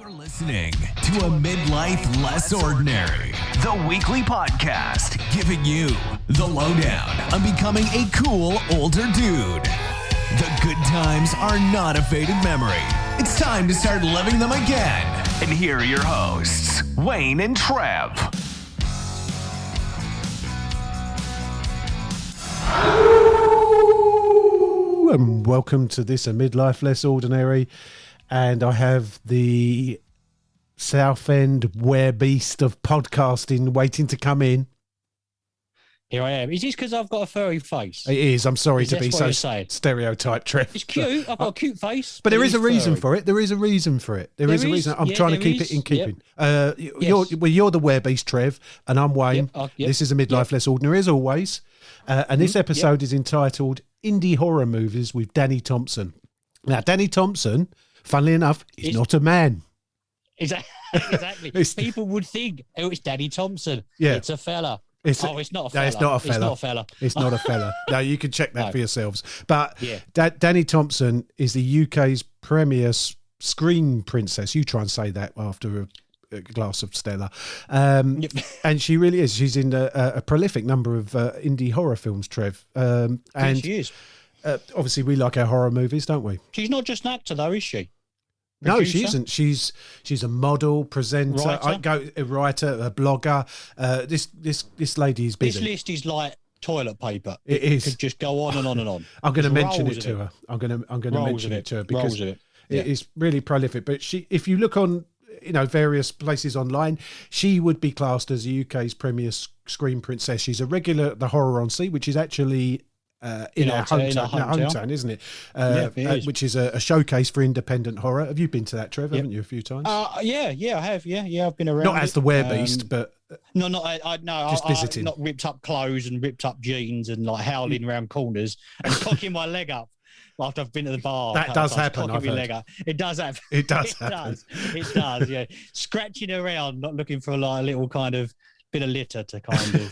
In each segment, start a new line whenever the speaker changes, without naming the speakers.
You're listening to A Midlife Less Ordinary, the weekly podcast giving you the lowdown on becoming a cool older dude. The good times are not a faded memory. It's time to start living them again. And here are your hosts, Wayne and Trev.
And welcome to this A Midlife Less Ordinary. And I have the Southend werebeast of podcasting waiting to come in.
Here I am. Is this because I've got a furry face?
It is. I'm sorry to be so
stereotyped,
Trev.
It's cute. I've got a cute face.
But there is a reason for it. There is a reason for it. There is a reason. I'm trying to keep it in keeping. Yep. You're the werebeast, Trev, and I'm Wayne.
Yep.
This is A Midlife Less Ordinary, as always. And this episode is entitled Indie Horror Movies with Dani Thompson. Now, Dani Thompson, funnily enough, is not a man.
Exactly. People would think, oh, it's Dani Thompson. Yeah. It's a fella. It's not a fella.
No, it's not a fella. It's not a fella. No, you can check that for yourselves. But Dani Thompson is the UK's premier screen princess. You try and say that after a glass of Stella. And she really is. She's in a prolific number of indie horror films, Trev. And
she is.
Obviously, we like our horror movies, don't we?
She's not just an actor, though, is she?
No, she isn't. She's a model, presenter, a writer, a blogger. This lady is busy.
This list is like toilet paper.
It is.
Could just go on and on and on.
I'm going to mention it to her. I'm going to mention it to her because it is really prolific. But if you look on, various places online, she would be classed as the UK's premier screen princess. She's a regular at the Horror on Sea, which is actually in our hometown, isn't it?
It is.
Which is a showcase for independent horror. Have you been to that, Trev? Haven't you, a few times?
Yeah, I have. Yeah, I've been around.
Not as the werebeast, but
just
visiting.
Not ripped up clothes and ripped up jeans and like howling around corners and cocking my leg up after I've been to the bar.
That does happen.
It does happen.
It does happen.
It does. Yeah, scratching around, not looking for like a little kind of bit of litter to kind of,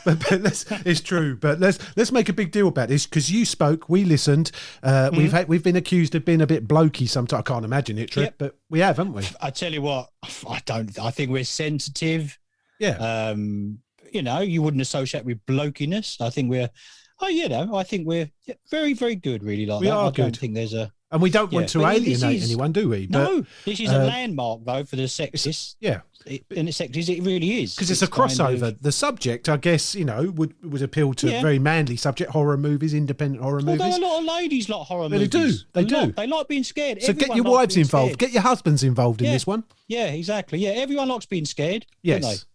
but it's true. But let's make a big deal about this because you spoke, we listened. We've been accused of being a bit blokey sometimes. I can't imagine it, Trip, but we have, haven't we?
I tell you what, I think we're sensitive.
Yeah.
You wouldn't associate with blokiness. I think we're very, very good. Really, like
we
that.
are
I
good.
Don't think there's a.
And we don't want to alienate anyone, do we?
No, this is a landmark though for the sexists. In the sectors, it really is
because it's a crossover. Kind of, the subject, I guess, would appeal to a very manly subject: horror movies, independent horror movies.
Although a lot of ladies like horror movies.
They do.
They like being scared.
So
everyone
get your wives involved.
Scared.
Get your husbands involved in this one.
Yeah, exactly. Yeah, everyone likes being scared.
Yes.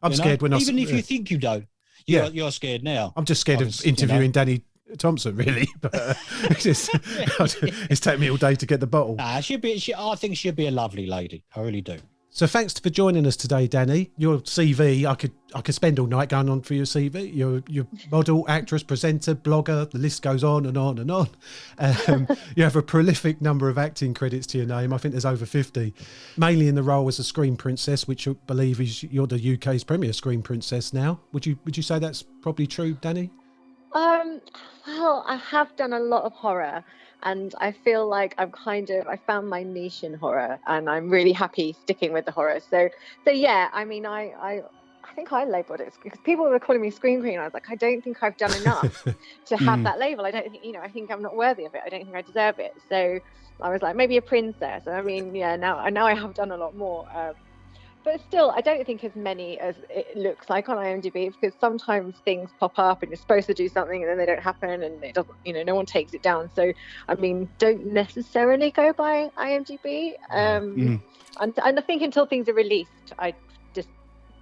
I'm scared when
even if you think you don't. You're scared now.
I'm just scared of interviewing Dani Thompson, really. But it's taken me all day to get the bottle.
I think she'd be a lovely lady. I really do.
So thanks for joining us today, Dani. Your CV, I could spend all night going on for your CV. You're model, actress, presenter, blogger. The list goes on and on and on. You have a prolific number of acting credits to your name. I think there's over 50. Mainly in the role as a screen princess, which I believe is you're the UK's premier screen princess now. Would you say that's probably true, Dani?
Well, I have done a lot of horror. And I feel like I found my niche in horror, and I'm really happy sticking with the horror. So yeah, I mean, I think I labelled it because people were calling me scream queen. I was like, I don't think I've done enough to have that label. I don't think, I think I'm not worthy of it. I don't think I deserve it. So I was like, maybe a princess. I mean, now I have done a lot more. But still, I don't think as many as it looks like on IMDb, because sometimes things pop up and you're supposed to do something and then they don't happen and it doesn't, no one takes it down. So, I mean, don't necessarily go by IMDb. And I think until things are released, I just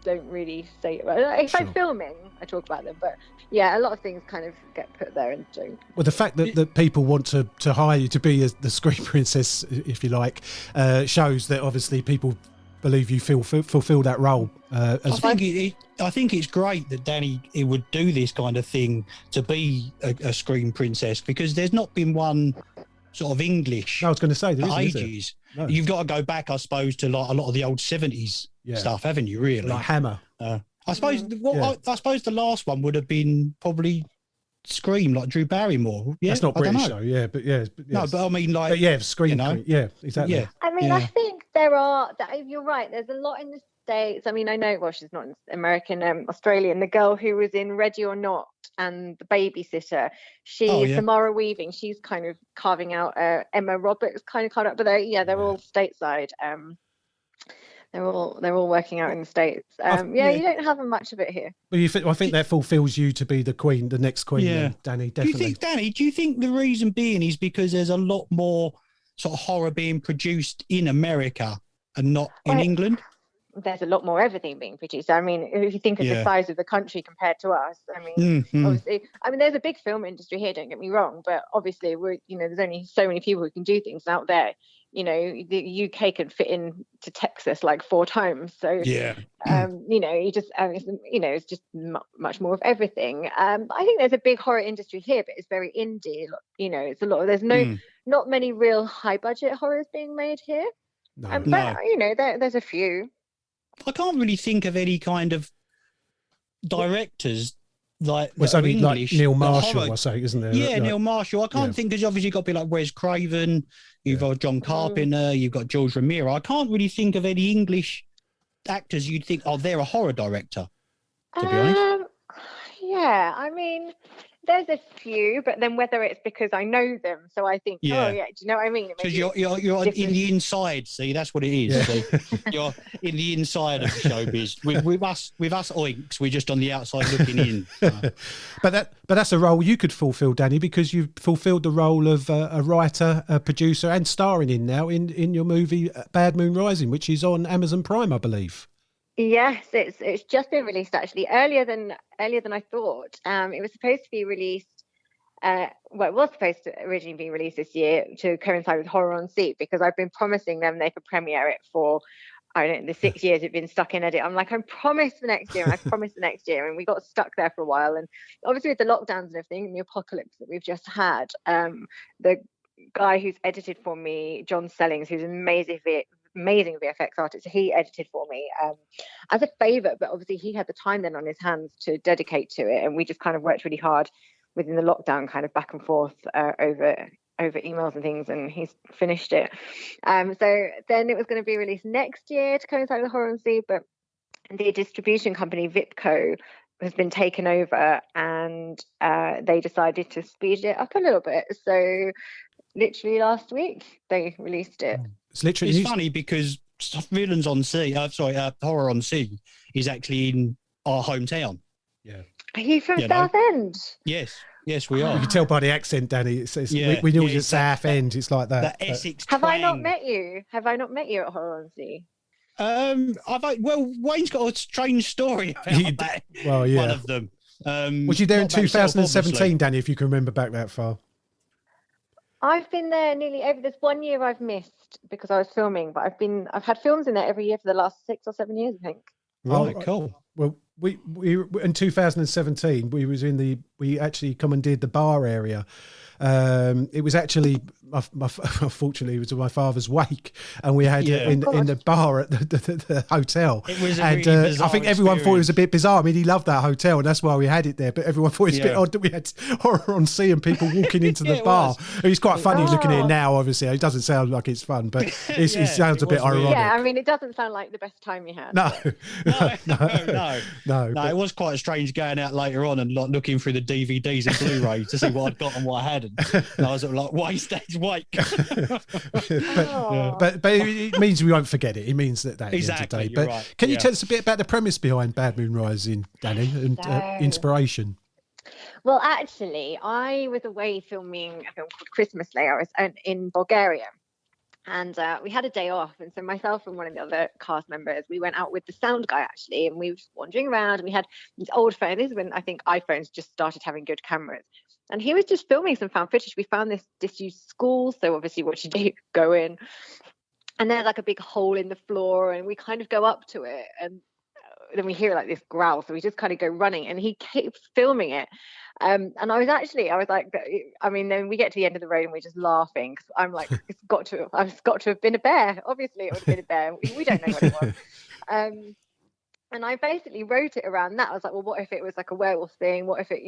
don't really say it. If I'm filming, I talk about them. But yeah, a lot of things kind of get put there and don't.
Well, the fact that people want to hire you to be the screen princess, if you like, shows that obviously people believe you fulfill that role.
I think it's great that Dani would do this kind of thing to be a screen princess, because there's not been one sort of English.
I was going to say there isn't,
ages. No. You've got to go back, I suppose, to like a lot of the old 70s stuff, haven't you? Really,
like Hammer.
I suppose. I suppose the last one would have been probably Scream, like Drew Barrymore. Yeah,
that's not British though. Yeah, but yes.
No, but I mean, like,
Scream. Yeah, exactly.
Yeah.
I mean, I think You're right. There's a lot in the States. I mean, I know. Well, she's not American, Australian. The girl who was in Ready or Not and The Babysitter. Samara Weaving. She's kind of carving out. Emma Roberts kind of carved out. But they're all stateside. They're all working out in the States. You don't have much of it here.
Well, I think that fulfills you to be the queen, the next queen, then, Dani. Definitely.
Do you think the reason being is because there's a lot more sort of horror being produced in America and not in England?
There's a lot more everything being produced. I mean, if you think of the size of the country compared to us, I mean, obviously, there's a big film industry here, don't get me wrong, but obviously there's only so many people who can do things out there. The UK can fit in to Texas like 4 times. So, it's just much more of everything. I think there's a big horror industry here, but it's very indie. It's a lot. There's not many real high budget horrors being made here. But there's a few.
I can't really think of any kind of directors like
it's only
English,
like Neil Marshall, I say, isn't there?
Yeah, Neil Marshall. I can't think, because obviously you've got people like Wes Craven, you've got John Carpenter, you've got George Romero. I can't really think of any English actors you'd think, they're a horror director, to be honest.
Yeah, I mean, there's a few, but then whether it's because I know them, so I think, do you know what I mean?
Because you're in the inside. See, that's what it is.
Yeah.
See? You're in the inside of the showbiz. With us oinks, we're just on the outside looking in.
But that's a role you could fulfil, Dani, because you've fulfilled the role of a writer, a producer, and starring in now in your movie Bad Moon Rising, which is on Amazon Prime, I believe.
Yes, it's just been released actually earlier than I thought. It was supposed to be released. It was supposed to originally be released this year to coincide with Horror on Sea, because I've been promising them they could premiere it for, I don't know, the 6 years it's been stuck in edit. I'm like, I promised the next year, and I promised the next year, and we got stuck there for a while. And obviously with the lockdowns and everything, and the apocalypse that we've just had, the guy who's edited for me, John Sellings, who's an amazing VFX artist, he edited for me as a favour, but obviously he had the time then on his hands to dedicate to it, and we just kind of worked really hard within the lockdown, kind of back and forth over emails and things, and he's finished it. So then it was going to be released next year to coincide with Horror on Sea, but the distribution company Vipco has been taken over, and they decided to speed it up a little bit. So literally last week they released it.
It's funny because Villains on Sea, Horror on Sea is actually in our hometown.
Yeah.
Are you from Southend?
Yes, we are.
You can tell by the accent, Dani. We know you're Southend. It's like that.
The Essex
Have
twang.
I not met you? Have I not met you at Horror on Sea?
Wayne's got a strange story about that.
Well, yeah.
One of them.
Was you there in 2017, Dani, if you can remember back that far?
I've been there nearly over this 1 year I've missed because I was filming, but I've had films in there every year for the last 6 or 7 years, I think.
Right, cool.
Well, we in 2017 we actually commandeered the bar area. It was actually unfortunately it was my father's wake, and we had in the bar at the hotel.
It was
I think everyone thought it was a bit bizarre. I mean, he loved that hotel, and that's why we had it there. But everyone thought it was a bit odd that we had Horror on Sea and people walking into the bar. It's quite funny looking at it now. Obviously, it doesn't sound like it's fun, but it sounds a bit ironic.
Yeah, I mean, it doesn't sound like the best time you had.
No.
It was quite strange going out later on and looking through the DVDs and Blu-rays to see what I'd got and what I hadn't. And I was like, why stage wake?
but it means we won't forget it. It means that
exactly.
End of the day. But
right.
Can you tell us a bit about the premise behind Bad Moon Rising, Dani, and inspiration?
Well, actually, I was away filming a film called Christmas Lay. I was in Bulgaria. And we had a day off, and so myself and one of the other cast members, we went out with the sound guy actually, and we were wandering around. And we had these old phones. This is when I think iPhones just started having good cameras, and he was just filming some found footage. We found this disused school, so obviously what you do, go in, and there's like a big hole in the floor, and we kind of go up to it, and then we hear like this growl, so we just kind of go running, and he keeps filming it. And I was like, I mean, then we get to the end of the road and we're just laughing, because I'm like, it's got to have been a bear. Obviously it would have been a bear. We don't know what it was. And I basically wrote it around that. I was like, well, what if it was like a werewolf thing? What if it,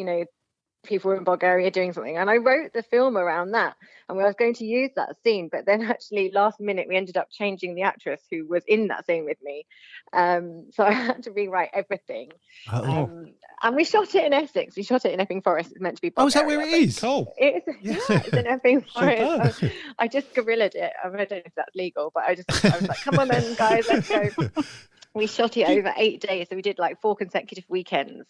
people were in Bulgaria doing something, and I wrote the film around that, and I was going to use that scene, but then actually last minute we ended up changing the actress who was in that scene with me, so I had to rewrite everything. And we shot it in Essex. We shot it in Epping Forest. It's meant to be Bulgaria.
Oh, is that where it is?
Cool.
It's in Epping Forest. I just guerrillaed it. I don't know if that's legal, but I was like, come on then, guys, let's go. We shot it over 8 days, so we did like 4 consecutive weekends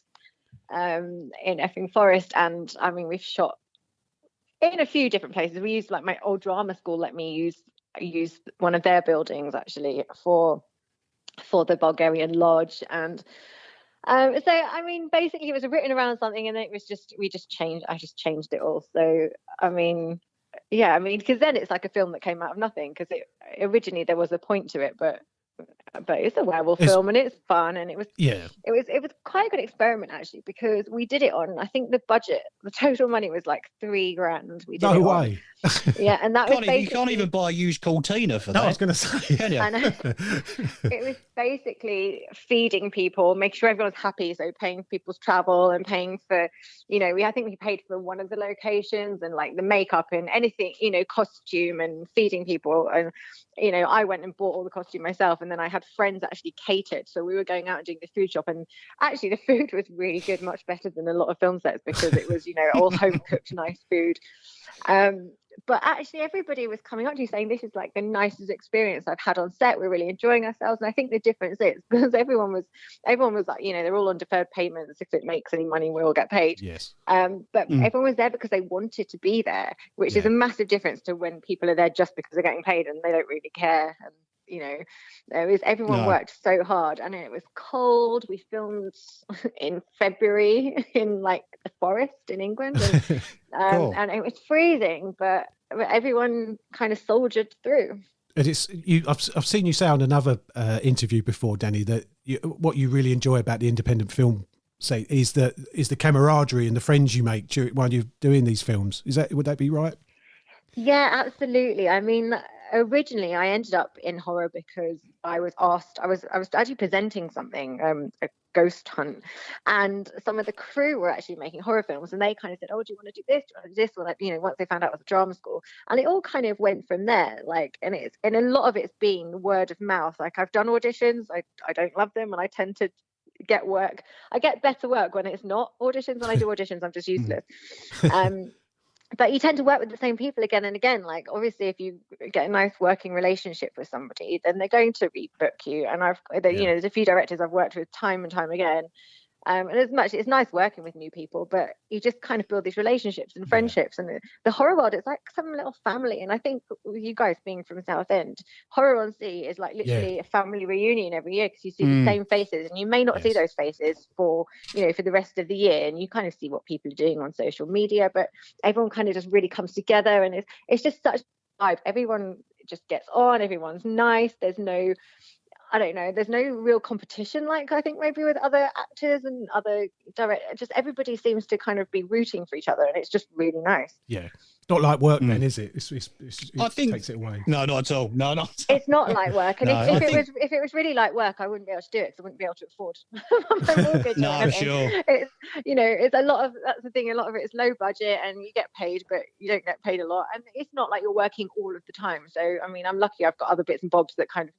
in Epping Forest, and I mean we've shot in a few different places. We used, like, my old drama school let me use one of their buildings actually for the Bulgarian lodge, and so I mean basically it was written around something, and then I just changed it all. So I mean, yeah, I mean, because then it's like a film that came out of nothing, because originally there was a point to it, but it's a werewolf film, and it's fun, and it was quite a good experiment actually, because we did it on, I think the total money was like $3,000. We did
no way.
Yeah, and that
you can't even buy a used Cortina for that.
I was going to say,
can you?
I know. It was basically feeding people, make sure everyone's happy, so paying for people's travel and paying for, I think we paid for one of the locations and like the makeup and anything, costume, and feeding people, and I went and bought all the costume myself, and then I had friends actually catered, so we were going out and doing the food shop, and actually the food was really good, much better than a lot of film sets, because it was all home cooked nice food. But actually everybody was coming up to you saying this is like the nicest experience I've had on set, we're really enjoying ourselves. And I think the difference is because everyone was like, they're all on deferred payments, if it makes any money we all get paid.
Yes.
But everyone was there because they wanted to be there, which is a massive difference to when people are there just because they're getting paid and they don't really care. And everyone worked so hard, and it was cold. We filmed in February in like the forest in England, and,
Cool.
and it was freezing, but everyone kind of soldiered through.
And I've seen you say on another interview before, Dani, that what you really enjoy about the independent film is the camaraderie and the friends you make while you're doing these films. Would that be right?
Yeah, absolutely. I mean, originally I ended up in horror because I was asked, I was actually presenting something, a ghost hunt, and some of the crew were actually making horror films, and they kind of said, oh, do you want to do this? Do you want to do this? Well, like, once they found out it was a drama school, and it all kind of went from there. Like, and a lot of it's been word of mouth. Like, I've done auditions, I don't love them, and I tend to get work. I get better work when it's not auditions. When I do auditions, I'm just useless. But you tend to work with the same people again and again. Like, obviously, if you get a nice working relationship with somebody, then they're going to rebook you. And there's a few directors I've worked with time and time again. And it's nice working with new people, but you just kind of build these relationships and friendships. And the horror world, it's like some little family. And I think you guys being from Southend, Horror on Sea is like literally a family reunion every year, because you see the same faces, and you may not see those faces for the rest of the year. And you kind of see what people are doing on social media, but everyone kind of just really comes together, and it's just such a vibe. Everyone just gets on. Everyone's nice. There's no real competition, like I think maybe with other actors and other directors. Just everybody seems to kind of be rooting for each other, and it's just really nice. Yeah,
not like work then, is it? I think takes it away.
No, not at all. No, not.
It's not like work, and if it was really like work, I wouldn't be able to do it, because I wouldn't be able to afford my mortgage.
No, sure.
It's a lot of, that's the thing. A lot of it is low budget, and you get paid, but you don't get paid a lot, and it's not like you're working all of the time. So I mean, I'm lucky. I've got other bits and bobs that kind of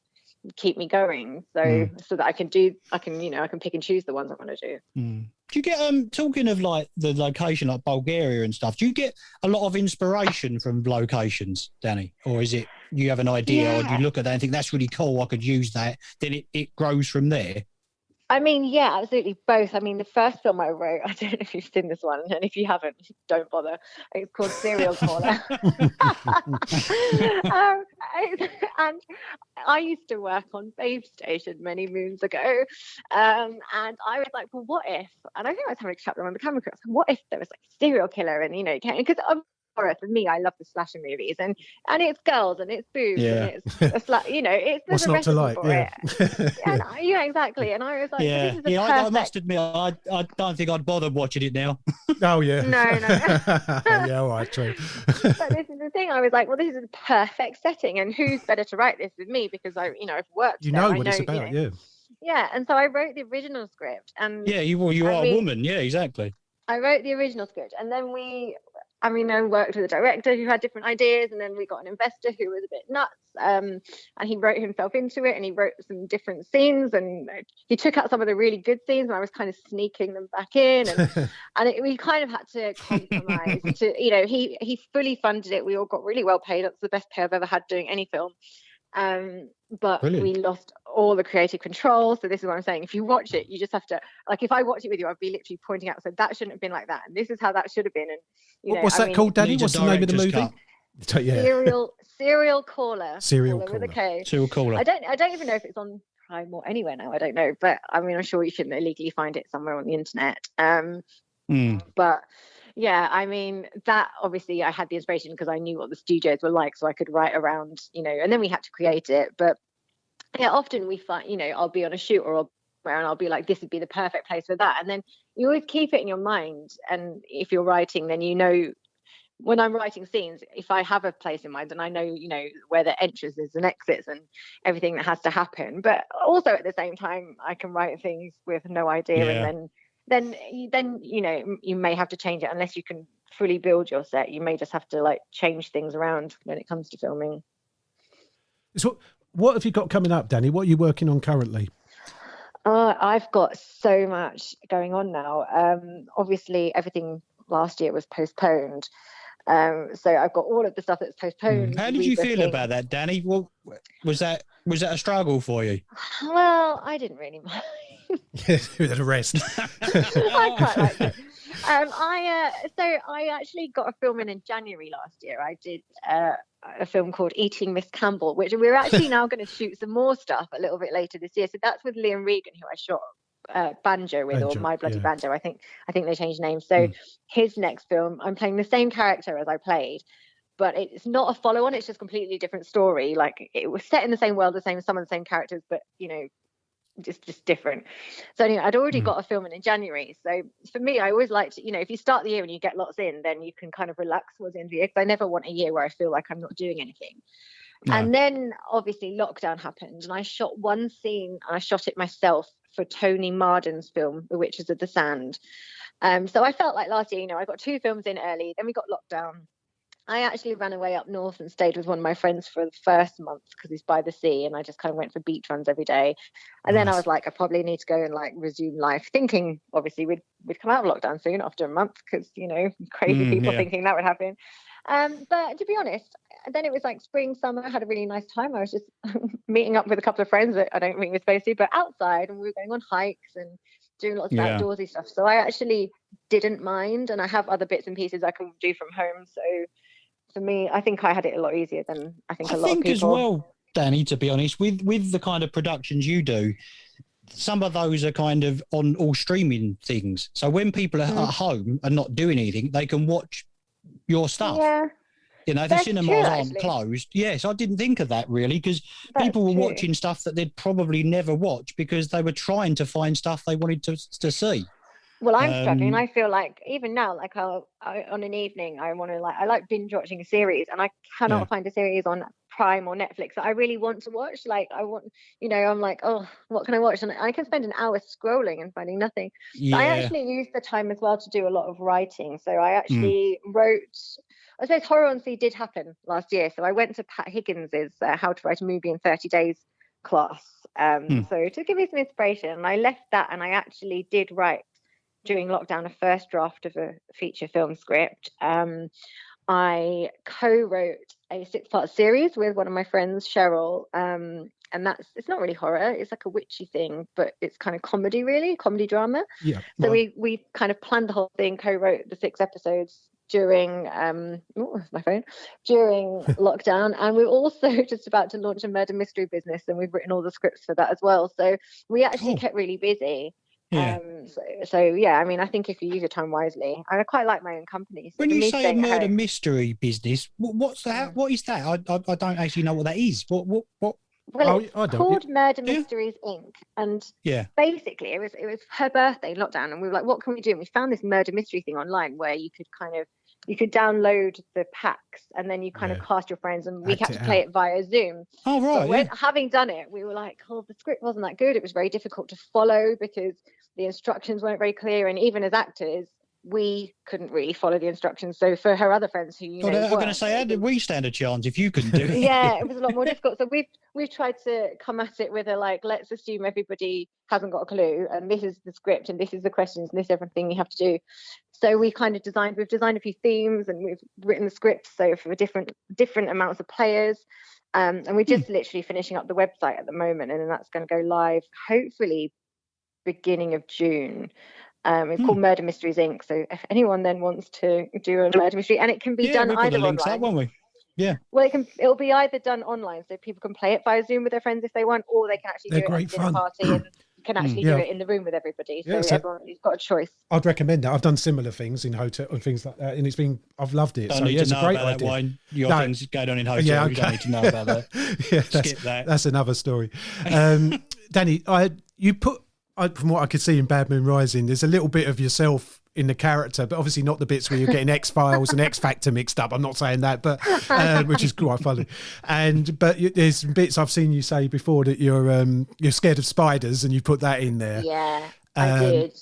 keep me going, so that I can pick and choose the ones I want to do.
Do you get talking of like the location, like Bulgaria and stuff, do you get a lot of inspiration from locations, Dani, or is it you have an idea or do you look at that and think that's really cool, I could use that, then it grows from there?
I mean, yeah, absolutely both. I mean, the first film I wrote, I don't know if you've seen this one, and if you haven't, don't bother. It's called Serial Caller. And I used to work on Babe Station many moons ago, and I was like, well, what if? And I think I was having a chat on the camera crew. What if there was like a serial killer, and because horror for me, I love the slasher movies, and it's girls and it's boobs and it's
what's not to like,
exactly. And I was like, this is
I must admit, I don't think I'd bother watching it now.
Oh yeah,
no.
Yeah, all right, true.
But this is the thing. I was like, well, this is a perfect setting, and who's better to write this than me, because I've worked.
What it's about,
Yeah, and so I wrote the original script, and
you are a woman, yeah, exactly.
I wrote the original script, and then I worked with a director who had different ideas, and then we got an investor who was a bit nuts, and he wrote himself into it, and he wrote some different scenes, and he took out some of the really good scenes, and I was kind of sneaking them back in, and we kind of had to compromise. He fully funded it. We all got really well paid. That's the best pay I've ever had doing any film. But
Brilliant.
We lost all the creative control. So this is what I'm saying. If you watch it, you just have to, like, if I watch it with you, I'd be literally pointing out, so that shouldn't have been like that, and this is how that should have been. And
what's that called, Dani? What's the name of the movie?
Serial Caller.
Serial Caller
with a K.
Serial Caller.
I don't even know if it's on Prime or anywhere now. I don't know, but I mean, I'm sure you can illegally find it somewhere on the internet. But yeah, I mean, that obviously I had the inspiration because I knew what the studios were like, so I could write around, and then we had to create it. But yeah, often we find, I'll be on a shoot and I'll be like, this would be the perfect place for that. And then you always keep it in your mind. And if you're writing, then when I'm writing scenes, if I have a place in mind, and I know, where the entrances and exits and everything that has to happen. But also at the same time, I can write things with no idea, and then you may have to change it unless you can fully build your set. You may just have to change things around when it comes to filming.
So what have you got coming up, Dani? What are you working on currently?
I've got so much going on now. Obviously everything last year was postponed. So I've got all of the stuff that's postponed.
How did you feel about that, Dani? Well, was that a struggle for you?
Well, I didn't really mind.
With a rest.
I quite liked it. I actually got a film in January last year. I did a film called Eating Miss Campbell, which we're actually now going to shoot some more stuff a little bit later this year. So that's with Liam Regan, who I shot Banjo with, or My Bloody Banjo. I think they changed names. So his next film, I'm playing the same character as I played, but it's not a follow-on. It's just a completely different story. Like, it was set in the same world, some of the same characters, but just different. So anyway, I'd already got a film in January. So for me, I always like to, if you start the year and you get lots in, then you can kind of relax towards the end of the year, because I never want a year where I feel like I'm not doing anything. No. And then obviously lockdown happened, and I shot one scene, and I shot it myself for Tony Marden's film, The Witches of the Sand. So I felt like last year, I got 2 films in early, then we got lockdown. I actually ran away up north and stayed with one of my friends for the first month because he's by the sea, and I just kind of went for beach runs every day. And then I was like, I probably need to go and resume life, thinking obviously we'd come out of lockdown soon after a month, because crazy people thinking that would happen. But to be honest, then it was spring, summer. I had a really nice time. I was just meeting up with a couple of friends that I don't think we're supposed to, but outside, and we were going on hikes and doing lots of outdoorsy stuff. So I actually didn't mind, and I have other bits and pieces I can do from home. So for me, I think I had it a lot easier than I think a lot of people.
As well, Dani, to be honest, with the kind of productions you do, some of those are kind of on all streaming things. So when people are at home and not doing anything, they can watch your stuff.
Yeah.
The cinemas aren't closed. Yes, I didn't think of that really, because people were watching stuff that they'd probably never watch because they were trying to find stuff they wanted to see.
Well, I'm struggling. I feel like even now, on an evening, I want to I like binge watching a series, and I cannot find a series on Prime or Netflix that I really want to watch. I want, I'm like, oh, what can I watch? And I can spend an hour scrolling and finding nothing. Yeah. I actually used the time as well to do a lot of writing. So I actually wrote. I suppose Horror on Sea did happen last year. So I went to Pat Higgins's How to Write a Movie in 30 Days class. So to give me some inspiration, and I left that, and I actually did write during lockdown a first draft of a feature film script. I co-wrote a 6-part series with one of my friends, Cheryl, and it's not really horror, it's like a witchy thing, but it's kind of comedy drama. So we kind of planned the whole thing, co-wrote the 6 episodes during during lockdown, and we're also just about to launch a murder mystery business, and we've written all the scripts for that as well. So we actually kept really busy. I mean, I think if you use your time wisely, I quite like my own company. So
when you say a murder mystery business, what's that? What is that? I don't actually know what that is. What?
Well, it's called Murder Mysteries Inc. And basically, it was her birthday in lockdown, and we were like, what can we do? And we found this murder mystery thing online where you could download the packs, and then you kind of cast your friends, and we had to play it via Zoom.
Oh, right.
But having done it, we were like, oh, the script wasn't that good. It was very difficult to follow because the instructions weren't very clear. And even as actors, we couldn't really follow the instructions. So for her other friends who
I'm going to say, how did we stand a chance if you couldn't do it?
Yeah, it was a lot more difficult. So we've tried to come at it with a like, let's assume everybody hasn't got a clue, and this is the script, and this is the questions, and this is everything you have to do. So we've designed a few themes, and we've written the scripts so for different amounts of players. And we're just literally finishing up the website at the moment, and then that's going to go live hopefully beginning of June. It's called Murder Mysteries Inc. So if anyone then wants to do a murder mystery, and it can be done either online.
Up, won't we? Yeah.
Well, it'll be either done online, so people can play it via Zoom with their friends if they want, or they can actually do it at a dinner party and can actually do it in the room with everybody. So everyone's got a choice.
I'd recommend that. I've done similar things in hotel and things like that, and I've loved it.
Don't need to know about that wine. Your things going on in hotel. Yeah, okay. You don't need to know about that. Skip that.
That's another story. Dani, you put. From what I could see in Bad Moon Rising, there's a little bit of yourself in the character, but obviously not the bits where you're getting X-Files and X-Factor mixed up. I'm not saying that, but which is quite funny. But there's bits I've seen you say before that you're scared of spiders, and you put that in there.
Yeah, I did.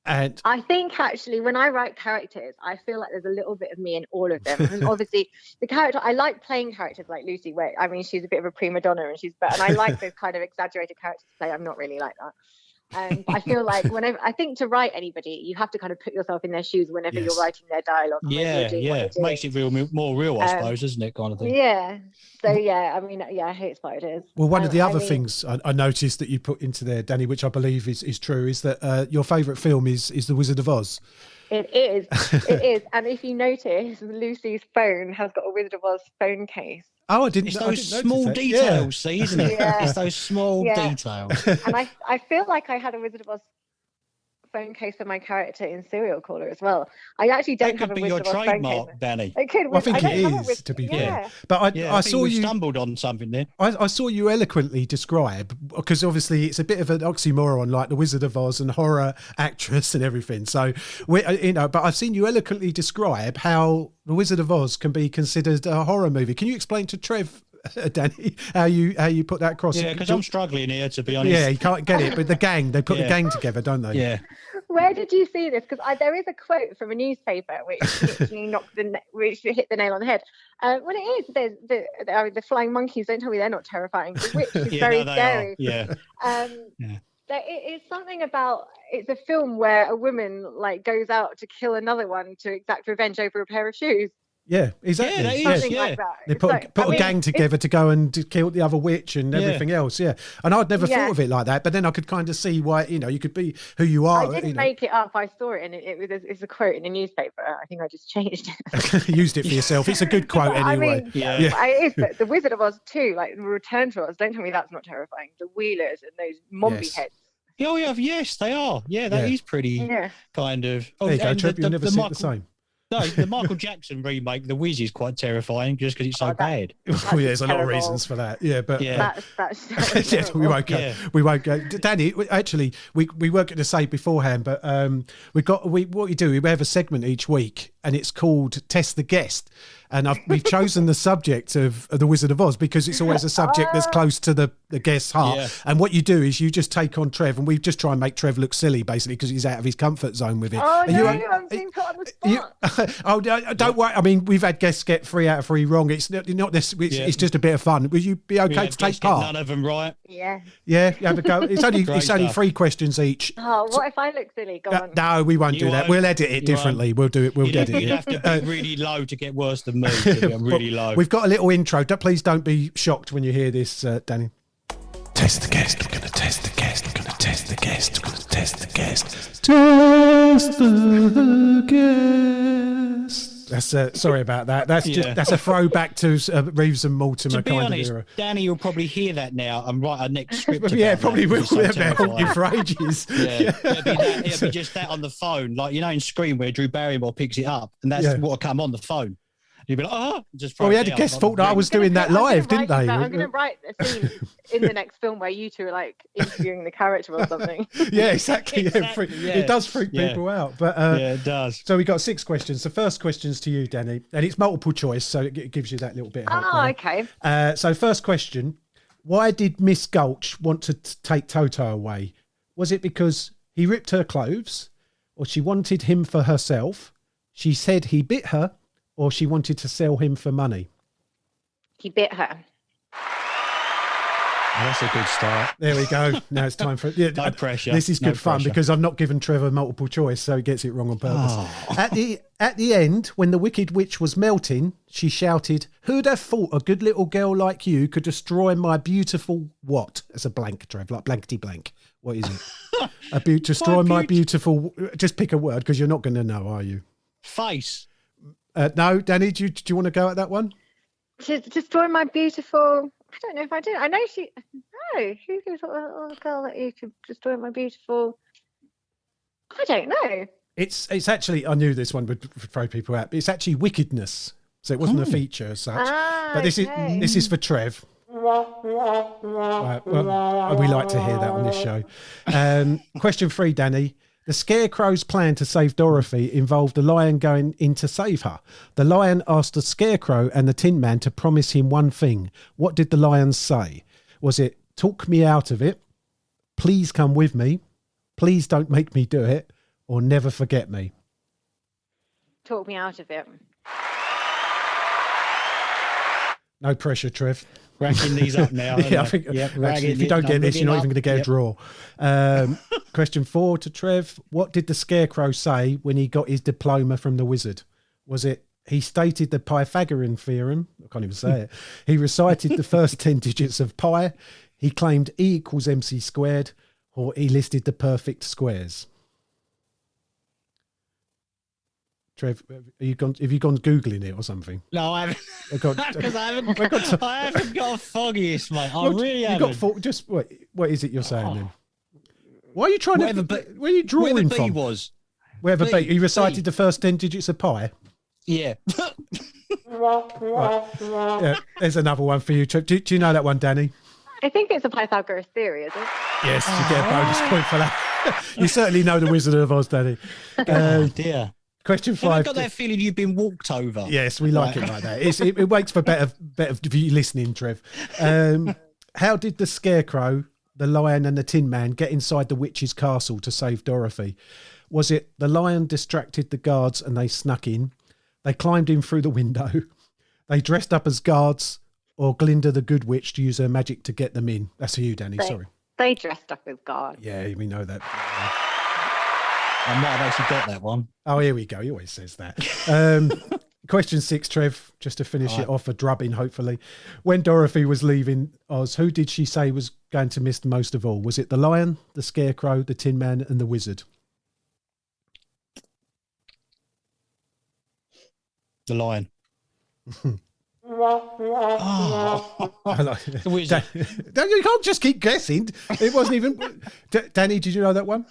And I think actually when I write characters, I feel like there's a little bit of me in all of them. And obviously the character, I like playing characters like Lucy, where she's a bit of a prima donna, and I like those kind of exaggerated characters to play. I'm not really like that. But I feel like I think to write anybody, you have to kind of put yourself in their shoes whenever you're writing their dialogue.
Yeah. It makes it more real, I suppose, doesn't it, kind of thing?
Yeah. So I hate spiders.
Well, one of the other things I noticed that you put into there, Dani, which I believe is true, is that your favourite film is The Wizard of Oz.
It is. It is. And if you notice, Lucy's phone has got a Wizard of Oz phone case.
Oh,
It's those small details, see, isn't it? Yeah. It's those small details.
And I feel like I had a Wizard of Oz phone case for my character in Serial Caller as well. I actually don't have a Wizard of Oz phone case.
That could be your trademark, Dani.
It could.
Well, I think it is, to be fair. But I saw you
stumbled on something there.
I saw you eloquently describe, because obviously it's a bit of an oxymoron, like the Wizard of Oz and horror actress and everything. So but I've seen you eloquently describe how the Wizard of Oz can be considered a horror movie. Can you explain to Trev, Dani, how you put that across?
Yeah, because I'm struggling here, to be honest.
Yeah, you can't get it, but the gang, they put the gang together, don't they?
Yeah.
Where did you see this? Because there is a quote from a newspaper which literally which hit the nail on the head. Well, it is. There's the flying monkeys. Don't tell me they're not terrifying. The witch is very scary.
Yeah.
It is something about. It's a film where a woman goes out to kill another one to exact revenge over a pair of shoes.
Yeah, exactly.
Yeah, something like that.
They put a gang together to go and kill the other witch and everything else. Yeah, and I'd never thought of it like that, but then I could kind of see why you could be who you are.
I didn't make it up. I saw it, and it's a quote in a newspaper. I think I just changed it.
Used it for yourself. It's a good quote anyway.
It is. But the Wizard of Oz too, the Return to Oz. Don't tell me that's not terrifying. The Wheelers and those Mombi heads.
Oh yeah, yes, they are. Yeah, that is pretty kind of.
There you go, Trip. You'll never see it the same.
No, the Michael Jackson remake, The Wiz, is quite terrifying just because it's so bad.
There's a lot of reasons for that. Yeah, but
that's
we won't go. Yeah. We won't go. Dani, actually, we weren't going to say beforehand, but what we do, we have a segment each week, and it's called Test the Guest. And we've chosen the subject of The Wizard of Oz because it's always a subject that's close to the guest's heart. Yeah. And what you do is you just take on Trev, and we just try and make Trev look silly, basically, because he's out of his comfort zone with it.
Oh, I'm being put on the spot.
Don't worry. I mean, we've had guests get 3 out of 3 wrong. It's not this. It's just a bit of fun. Will you be okay to take part?
None of them right.
Yeah.
Yeah, you have a go. It's only 3 questions each.
Oh, what if I look silly? Go on.
No, we won't do that. We'll edit it differently. We'll do it. We'll edit it.
You have to be really low to get worse than me. I'm really low.
We've got a little intro. Please don't be shocked when you hear this, Dani. Test the guest. We're going to test the guest. We're going to test the guest. We're going to test the guest. Test the guest. That's sorry about that. That's a throwback to Reeves and Mortimer kind of era.
Dani will probably hear that now and write our next script.
Probably will. They've been haunting you for ages.
It'll be just that on the phone, in Scream where Drew Barrymore picks it up, and that's what will come on the phone. You'd be like, just.
Well, we had a guest thought that I was doing that live, didn't they?
I'm going to write a scene in the next film where you two are interviewing the character or something.
Yeah, exactly. It does freak people out, but
it does.
So we got 6 questions. The first question's to you, Dani, and it's multiple choice, so it gives you that little bit of help.
Okay.
So first question: why did Miss Gulch want to take Toto away? Was it because he ripped her clothes? or she wanted him for herself, she said he bit her, or she wanted to sell him for money?
He bit her.
Oh, that's a good start.
There we go. Now it's time for
No pressure.
This is good fun
pressure.
because I've not given Trevor multiple choice, so he gets it wrong on purpose.
Oh.
At the end, when the Wicked Witch was melting, she shouted, "Who'd have thought a good little girl like you could destroy my beautiful what?" It's a blank, Trev, like blankety blank. What is it? Destroy my beautiful. Just pick a word because you're not going to know, are you?
Face.
No, Dani, do you want to go at that one?
To destroy my beautiful. I don't know if I do. I know she. No, who gives a little girl that you could destroy my beautiful? I don't know.
It's actually, I knew this one would throw people out, but it's actually wickedness. So it wasn't a feature as such. But this is for Trev. Right, well, we like to hear that on this show. Question 3, Dani. The Scarecrow's plan to save Dorothy involved the lion going in to save her. The lion asked the Scarecrow and the Tin Man to promise him one thing. What did the lions say? Was it, talk me out of it, please come with me, please don't make me do it, or never forget me?
Talk me out of it.
No pressure, Trev.
Racking these up now.
Yeah, I think actually, if you don't get this, you're not even going to get a draw. Question 4 to Trev. What did the Scarecrow say when he got his diploma from the wizard? Was it, he stated the Pythagorean theorem? I can't even say it. He recited the first 10 digits of pi. He claimed E equals MC squared, or he listed the perfect squares. Trev, have you gone Googling it or something?
No, I haven't. Because I haven't got a foggiest, mate. I really haven't.
Just what is it you're saying then? Why are you trying
where
are you drawing
where the
from?
B was.
Where the B? He recited
B.
the first 10 digits of pi.
Yeah.
Right. Yeah. There's another one for you, Trev. Do you know that one, Dani?
I think it's a Pythagoras theory, is it?
Yes, you get a bonus point for that. You certainly know the Wizard of Oz, Dani.
Oh dear.
Question 5.
Have I got that feeling you've been walked over?
Yes, we like it like that. It makes for better listening, Trev. How did the Scarecrow, the Lion and the Tin Man get inside the witch's castle to save Dorothy? Was it the lion distracted the guards and they snuck in? They climbed in through the window. They dressed up as guards, or Glinda the Good Witch to use her magic to get them in? That's for you, Dani. Sorry.
They dressed up as guards.
Yeah, we know that.
I might have actually got that one.
Oh, here we go. He always says that. Question 6, Trev, just to finish it off, a drubbing, hopefully. When Dorothy was leaving Oz, who did she say was going to miss the most of all? Was it the lion, the Scarecrow, the Tin Man, and the wizard?
The lion.
The wizard. You can't just keep guessing. It wasn't even... Dani, did you know that one?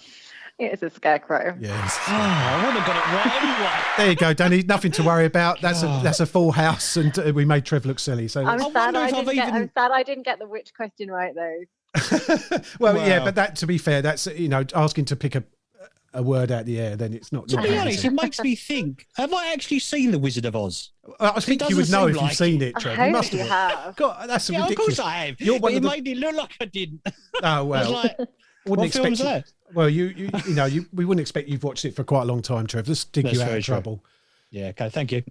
It's a Scarecrow.
Yes.
Oh, I would have got it right anyway.
There you go, Dani. Nothing to worry about. That's a full house, and we made Trev look silly. So
I'm sad I didn't get the witch question right, though.
Well, yeah, but that, to be fair, that's asking to pick a word out the air. Then it's not.
To be honest, it makes me think: have I actually seen the Wizard of Oz?
I think you would know if you've seen it, Trev.
I
You
hope
must
you have.
God, that's ridiculous.
Of course I have.
You're one
but
of
it made it look like I didn't.
Oh well.
I was like,
wouldn't
what
expect
film's that?
Well, we wouldn't expect you've watched it for quite a long time, Trev. Let's dig
That's
you out
very
of
true.
trouble.
Yeah. Okay. Thank you.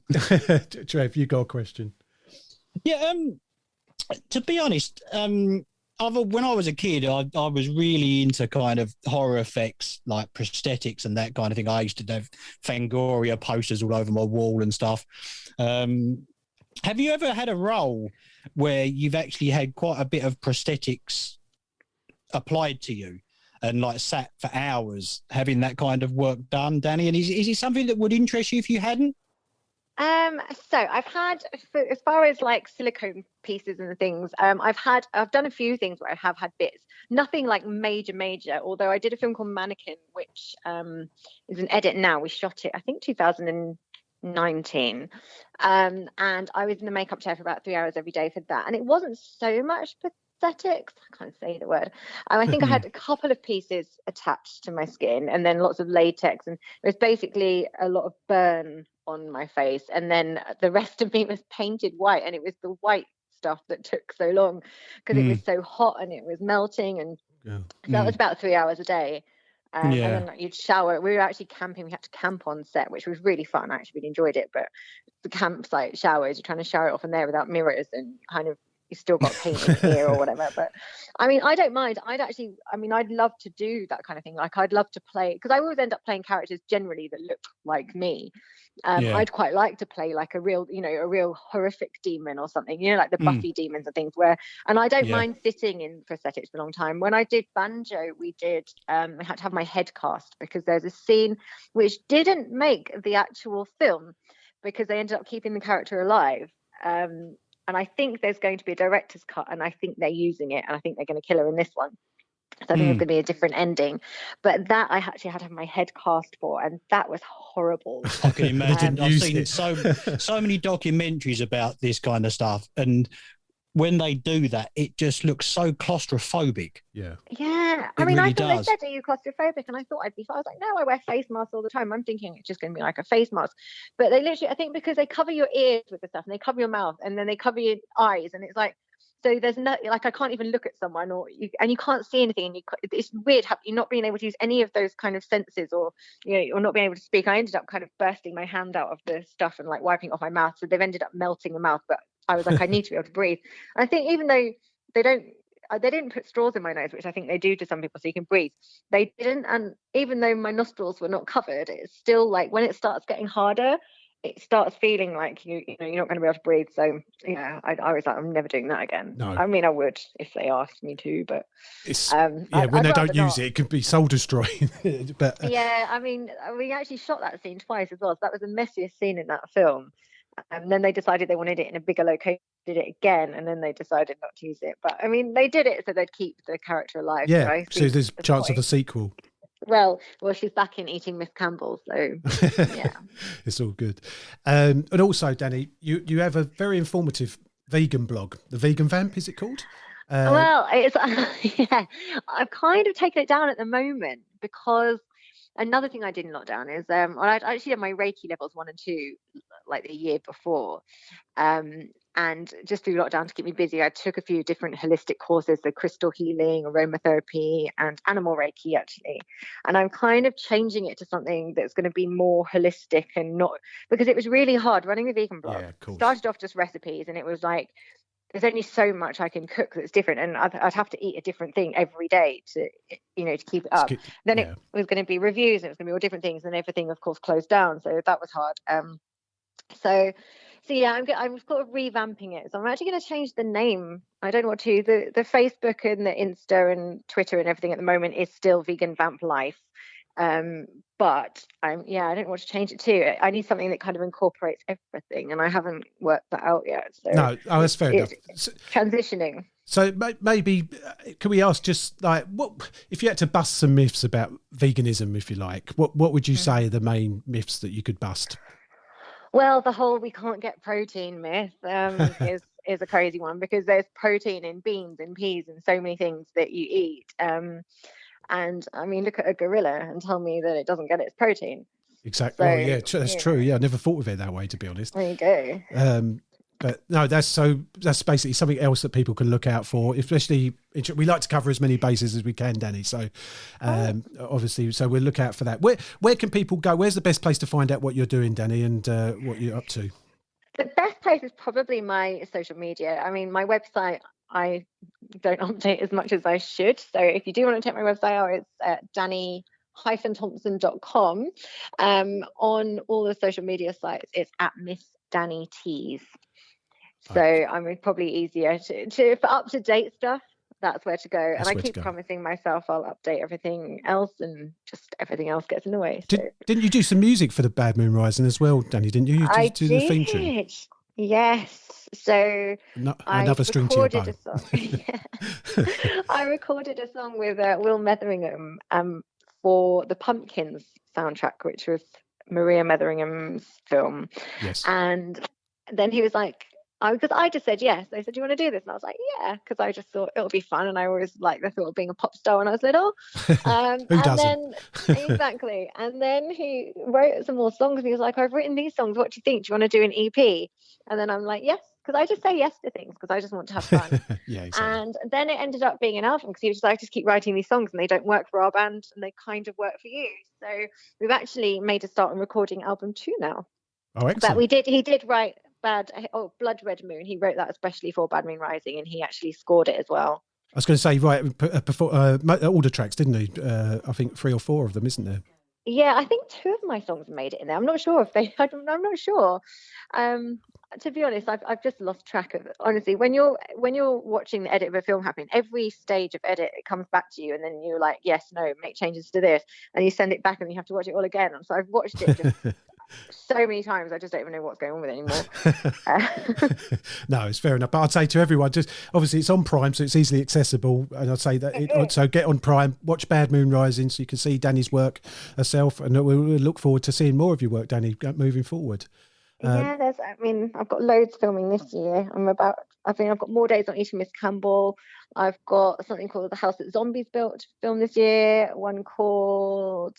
Trev, you got a question?
Yeah. To be honest, when I was a kid, I was really into kind of horror effects, like prosthetics and that kind of thing. I used to have Fangoria posters all over my wall and stuff. Have you ever had a role where you've actually had quite a bit of prosthetics applied to you and like sat for hours having that kind of work done, Dani? And is it something that would interest you if you hadn't?
So I've had, as far as like silicone pieces and things, I've done a few things where I have had bits, nothing like major, although I did a film called Mannequin, which is an edit now. We shot it, I think 2019. And I was in the makeup chair for about 3 hours every day for that. And it wasn't so much prosthetics. I can't say the word. I think I had a couple of pieces attached to my skin and then lots of latex. And it was basically a lot of burn on my face. And then the rest of me was painted white. And it was the white stuff that took so long because it was so hot and it was melting. And so that was about 3 hours a day. And then like, you'd shower. We were actually camping. We had to camp on set, which was really fun. I actually really enjoyed it. But the campsite showers, you're trying to shower it off in there without mirrors, and kind of you still got paint in here or whatever. But I mean, I don't mind. I'd love to do that kind of thing. Like I'd love to play, because I always end up playing characters generally that look like me. I'd quite like to play like a real horrific demon or something, like the Buffy demons and things and I don't mind sitting in prosthetics for a long time. When I did Banjo, I had to have my head cast, because there's a scene which didn't make the actual film because they ended up keeping the character alive. And I think there's going to be a director's cut, and I think they're using it, and I think they're going to kill her in this one. So I think it's going to be a different ending. But that I actually had to have my head cast for, and that was horrible.
I can imagine. I've seen so many documentaries about this kind of stuff, and when they do that, it just looks so claustrophobic.
Yeah.
I mean, really I thought they said, are you claustrophobic? And I thought I'd be fine. I was like, no, I wear face masks all the time. I'm thinking it's just going to be like a face mask. But they literally, I think because they cover your ears with the stuff, and they cover your mouth, and then they cover your eyes, and it's like, so there's no, like, I can't even look at someone, and you can't see anything, and it's weird you're not being able to use any of those kind of senses, or or not being able to speak. I ended up kind of bursting my hand out of the stuff and like wiping off my mouth, so they've ended up melting the mouth. But I was like, I need to be able to breathe. And I think even though they didn't put straws in my nose, which I think they do to some people so you can breathe, they didn't. And even though my nostrils were not covered, it's still like when it starts getting harder, it starts feeling like you're not going to be able to breathe. So I was like, I'm never doing that again.
No.
I mean, I would if they asked me to, but
it's when they don't use it can be soul destroying. But
I mean, we actually shot that scene twice as well, so that was the messiest scene in that film. And then they decided they wanted it in a bigger location, did it again, and then they decided not to use it. But I mean, they did it so they'd keep the character alive.
Yeah,
right?
so there's a chance of a sequel.
Well, she's back in Eating Miss Campbell, so yeah.
It's all good. And also, Dani, you have a very informative vegan blog, the Vegan Vamp, is it called?
Well, it's I've kind of taken it down at the moment, because another thing I didn't lock down is I actually did my Reiki levels 1 and 2 like the year before, and just through lockdown to keep me busy, I took a few different holistic courses, so crystal healing, aromatherapy, and animal Reiki actually. And I'm kind of changing it to something that's going to be more holistic, and not, because it was really hard running the vegan blog. Started off just recipes, and it was like, there's only so much I can cook that's different, and I'd have to eat a different thing every day to keep it up. Then it was going to be reviews, and it was going to be all different things, and everything, of course, closed down. So that was hard. So yeah, I'm sort of revamping it. So I'm actually going to change the name. I don't know what to. The Facebook and the Insta and Twitter and everything at the moment is still Vegan Vamp Life. But I don't know what to change it to. I need something that kind of incorporates everything, and I haven't worked that out yet. So
no, that's fair enough.
Transitioning.
So maybe can we ask, just like, what if you had to bust some myths about veganism, if you like? What would you say are the main myths that you could bust?
Well, the whole we can't get protein myth is a crazy one, because there's protein in beans and peas and so many things that you eat. And I mean, look at a gorilla and tell me that it doesn't get its protein. Exactly.
So, that's true. Yeah, I never thought of it that way, to be honest.
There you go.
But no, that's basically something else that people can look out for. Especially, we like to cover as many bases as we can, Dani. So, obviously, so we'll look out for that. Where can people go? Where's the best place to find out what you're doing, Dani, and what you're up to?
The best place is probably my social media. I mean, my website, I don't update as much as I should. So if you do want to check my website out, it's at Dani-Thompson.com. On all the social media sites, it's at Miss Dani Tees. So I'm probably easier to for up to date stuff. That's where to go. And I keep promising myself I'll update everything else, and just everything else gets in the way. So.
Didn't you do some music for the Bad Moon Rising as well, Dani? Didn't you?
I
do
did.
The theme tune?
Yes. So
another string to your bow.
I recorded a song with Will Metheringham for the Pumpkins soundtrack, which was Maria Metheringham's film.
Yes. And
then he was like, because I just said yes. They said, do you want to do this? And I was like, yeah, because I just thought it'll be fun. And I always liked the thought of being a pop star when I was little.
Who doesn't?
Exactly. And then he wrote some more songs, and he was like, I've written these songs. What do you think? Do you want to do an EP? And then I'm like, yes, because I just say yes to things because I just want to have fun.
Yeah, exactly.
And then it ended up being an album because he was just like, I just keep writing these songs and they don't work for our band and they kind of work for you. So we've actually made a start on recording album 2 now.
Oh, excellent.
But he did write Blood Red Moon. He wrote that especially for Bad Moon Rising, and he actually scored it as well.
I was going to say, right, all the tracks, didn't he? I think 3 or 4 of them, isn't there?
Yeah, I think 2 of my songs made it in there. I'm not sure if they. I'm not sure. To be honest, I've just lost track of it. Honestly, when you're watching the edit of a film happen, every stage of edit it comes back to you, and then you're like, yes, no, make changes to this, and you send it back, and you have to watch it all again. And so I've watched it just so many times, I just don't even know what's going on with it anymore.
No, it's fair enough. But I'd say to everyone, just obviously it's on Prime, so it's easily accessible. And I'd say that so get on Prime, watch Bad Moon Rising, so you can see Dani's work herself, and we'll look forward to seeing more of your work, Dani, moving forward.
Yeah, I've got loads filming this year. I've got more days on Eating Miss Campbell. I've got something called The House That Zombies Built to film this year. One called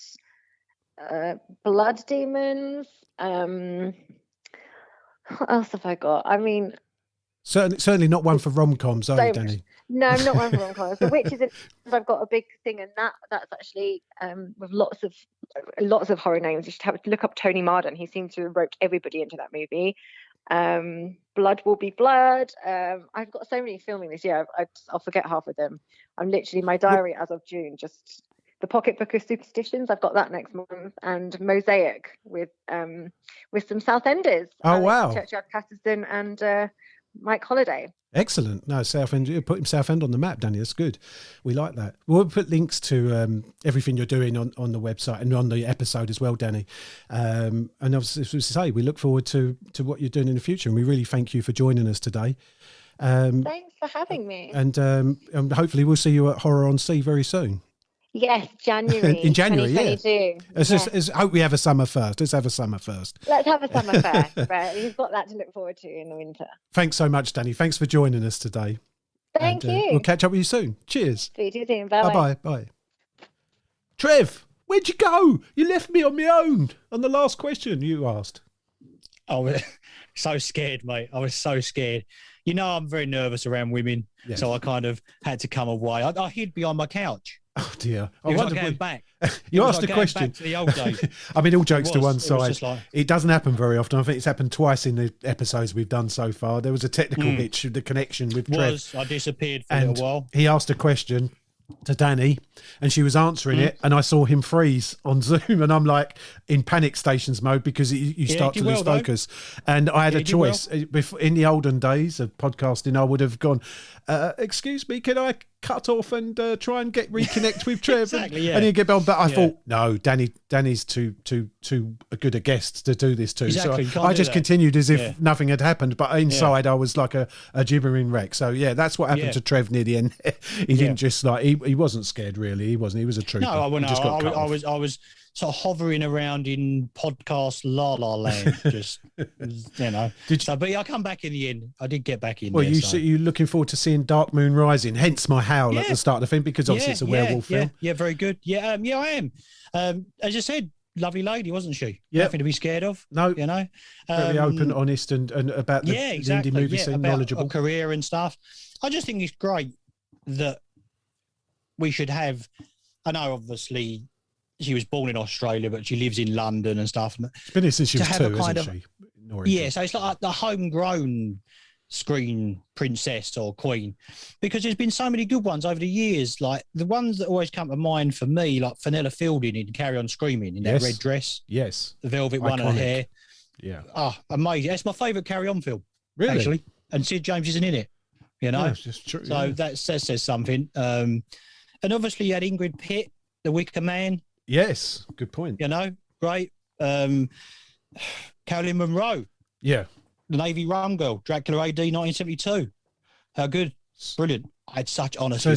Blood Demons. What else have I got? I mean,
certainly not one for rom-coms, are you, Dani?
No, I'm not one for rom-coms. The Witches, I've got a big thing in that's actually with lots of horror names. You should have to look up Tony Marden. He seems to have roped everybody into that movie. Blood Will Be Blood. I've got so many filming this year. I'll forget half of them. I'm literally, my diary as of June, just the Pocketbook of Superstitions. I've got that next month, and Mosaic with some Southenders.
Oh, wow.
Churchyard Patterson and Mike Holliday.
Excellent. No, Southend, you put Southend on the map, Dani. That's good. We like that. We'll put links to everything you're doing on the website and on the episode as well, Dani. And obviously, as we say, we look forward to what you're doing in the future, and we really thank you for joining us today.
Thanks for having me.
And hopefully we'll see you at Horror on Sea very soon.
Yes, January.
In January,
yeah.
I hope we have a summer first. Let's have a summer first.
Let's have a summer first. Right? You've got that to look forward to in the winter.
Thanks so much, Dani. Thanks for joining us today.
Thank you.
We'll catch up with you soon. Cheers.
See you soon. Bye.
Bye. Bye. Trev, where'd you go? You left me on my own on the last question you asked.
I was so scared, mate. I was so scared. You know, I'm very nervous around women, so I kind of had to come away. I hid behind my couch.
Oh dear!
I wonder going back.
You asked a question.
Back to the old days.
I mean, all jokes to one side. It doesn't happen very often. I think it's happened twice in the episodes we've done so far. There was a technical hitch of the connection with Trev.
I disappeared for a little while.
He asked a question to Dani, and she was answering it, and I saw him freeze on Zoom, and I'm like in panic stations mode because you start to lose focus. And I had a choice. In the olden days of podcasting, I would have gone, excuse me, can I cut off and try and reconnect with Trev?
Exactly,
and he'd get on. But I thought, no, Dani's too good a guest to do this to.
Exactly,
so I just continued as if nothing had happened, but inside I was like a gibbering wreck. So yeah, that's what happened to Trev near the end. He didn't just like he wasn't scared really. He wasn't. He was a trooper.
No, I was sort of hovering around in podcast la land, just but I come back in the end. I did get back in.
Well, you're looking forward to seeing Dark Moon Rising, hence my howl at the start of the film, because obviously it's a werewolf film.
Yeah, very good. Yeah, I am. As you said, lovely lady, wasn't she? Nothing to be scared of.
No, very open, honest, and about the
exactly.
indie movie scene,
about
knowledgeable.
Her career and stuff. I just think it's great that we should have. I know, obviously, she was born in Australia, but she lives in London and stuff.
She's been here since she was 2, isn't she?
Yeah, so it's like the homegrown screen princess or queen, because there's been so many good ones over the years. Like the ones that always come to mind for me, like Fenella Fielding in Carry On Screaming in that red dress.
Yes.
The velvet one and her hair.
Yeah.
Oh, amazing. That's my favourite Carry On film.
Really?
Actually. And Sid James isn't in it. You know?
No, it's just true.
So that says something. And obviously you had Ingrid Pitt, The Wicker Man.
Yes, good point.
You know, great. Carolyn Monroe.
Yeah.
The Navy Rum Girl, Dracula AD 1972. How good. Brilliant. I had such, honestly,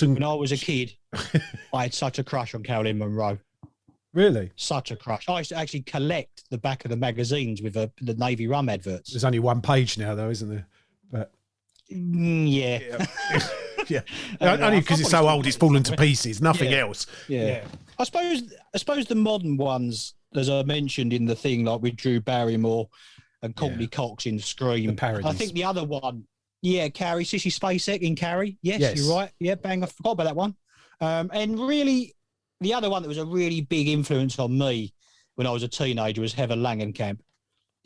when I was a kid, I had such a crush on Carolyn Monroe.
Really?
Such a crush. I used to actually collect the back of the magazines with the Navy Rum adverts.
There's only one page now, though, isn't there? But
yeah.
Yeah. Only because it's so old, it's fallen to pieces. Nothing else.
Yeah. I suppose the modern ones, as I mentioned in the thing, like with Drew Barrymore, and Courtney Cox in Scream.
The parodies.
I think the other one, Carrie, Sissy Spacek in Carrie. Yes, you're right. Yeah, bang, I forgot about that one. And really, the other one that was a really big influence on me when I was a teenager was Heather Langenkamp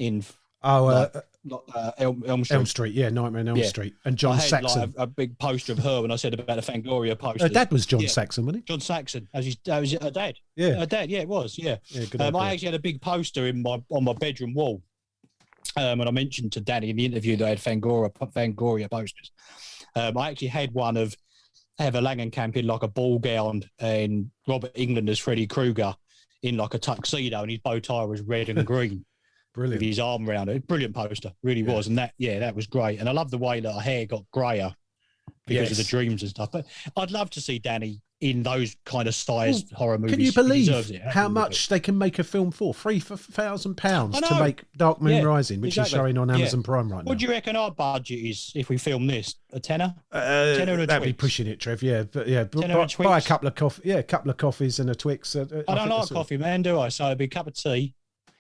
in Elm Street.
Elm Street, Nightmare on Elm Street. And John Saxon.
Like a big poster of her when I said about the Fangoria poster.
Her dad was John Saxon, wasn't he?
John Saxon, that was her dad.
Yeah.
Her dad, it was,
good
I actually had a big poster on my bedroom wall. And I mentioned to Dani in the interview that I had Fangoria posters. I actually had one of Heather Langenkamp in like a ball gown and Robert England as Freddy Krueger in like a tuxedo, and his bow tie was red and green.
Brilliant.
With his arm around it. Brilliant poster, really was. And that was great. And I love the way that her hair got grayer because of the dreams and stuff. But I'd love to see Dani in those kind of sized horror movies.
Can you believe how much they can make a film for? £3,000 to make Dark Moon Rising, which is showing on Amazon Prime right now.
What do you reckon our budget is if we film this? A tenner? Tenner and a
that'd be
Twix?
Pushing it, Trev. Yeah, but
a
buy a couple of coffee. Yeah, a couple of coffees and a Twix.
I don't like coffee, man, do I? So it'd be a cup of tea,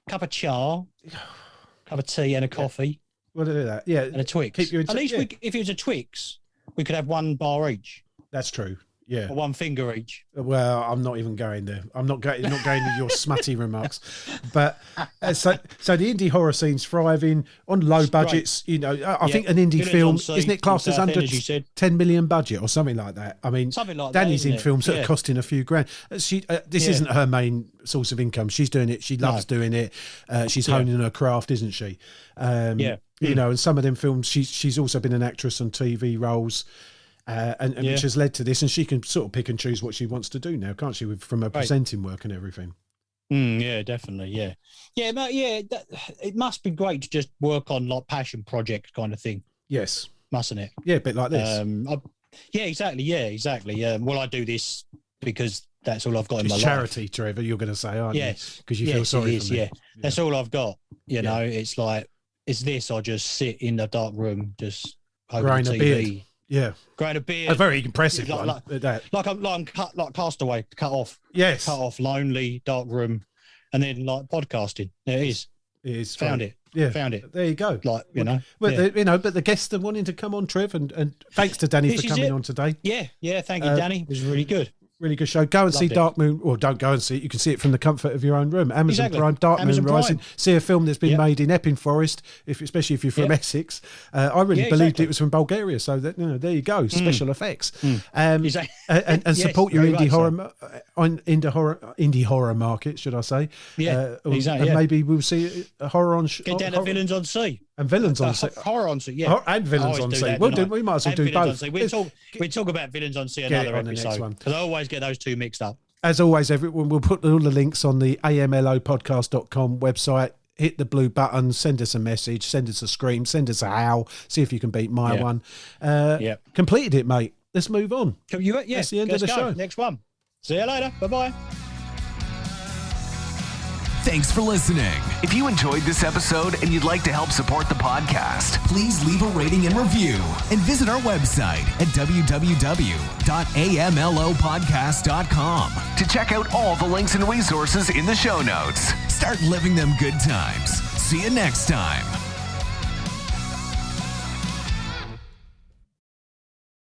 cup of char, cup of tea and a coffee.
We'll do that. Yeah,
and a Twix. At least if it was a Twix, we could have one bar each.
That's true. Yeah,
or one finger each.
Well, I'm not even going there. I'm not going with your smutty remarks. But so the indie horror scene's thriving on low budgets. Great. You know, I think an indie film isn't it classed as under 10 million budget or something like that? I mean,
something like
Dani's
that,
in films that are costing a few grand. This isn't her main source of income. She's doing it. She loves doing it. She's honing her craft, isn't she? You know, and some of them films, she's also been an actress on TV roles. And which has led to this, and she can sort of pick and choose what she wants to do now, can't she? From her presenting work and everything.
Yeah, definitely. Yeah. It must be great to just work on like passion projects kind of thing.
Yes,
mustn't it?
Yeah, a bit like this.
Exactly. Well, I do this because that's all I've got in my
charity,
life.
Trevor, you're going to say, aren't you? Because you
feel
sorry for me.
Yeah, that's all I've got. You know, it's like it's this. I just sit in the dark room, just
growing a beard. Yeah,
growing a beard.
A very impressive one.
Like Castaway, cut off.
Yes,
cut off, lonely, dark room, and then like podcasting. There it is.
It is.
Found it.
Yeah,
found it.
There you go.
Like but
the guests are wanting to come on, Trev, and thanks to Dani for coming on today.
Yeah. Thank you, Dani. It was really good.
Really good show. Go and see Dark Moon, or don't go and see it. You can see it from the comfort of your own room. Amazon Prime, Dark Moon Rising. See a film that's been made in Epping Forest, especially if you're from Essex. I really believed it was from Bulgaria, so that there you go. Special effects. And support your indie horror market, should I say?
Yeah,
And maybe we'll see a horror on.
Get down to Villains on Sea.
And Villains on Sea.
Horror on Sea, yeah.
And Villains on Sea. We might as well do both.
We talk about Villains on Sea another episode. Because I always get those two mixed up.
As always, everyone, we'll put all the links on the amlopodcast.com website. Hit the blue button, send us a message, send us a scream, send us a howl, see if you can beat my one. Completed it, mate. Let's move on. That's the end of the show.
Next one. See you later. Bye-bye.
Thanks for listening. If you enjoyed this episode and you'd like to help support the podcast, please leave a rating and review and visit our website at www.amlopodcast.com to check out all the links and resources in the show notes. Start living them good times. See you next time.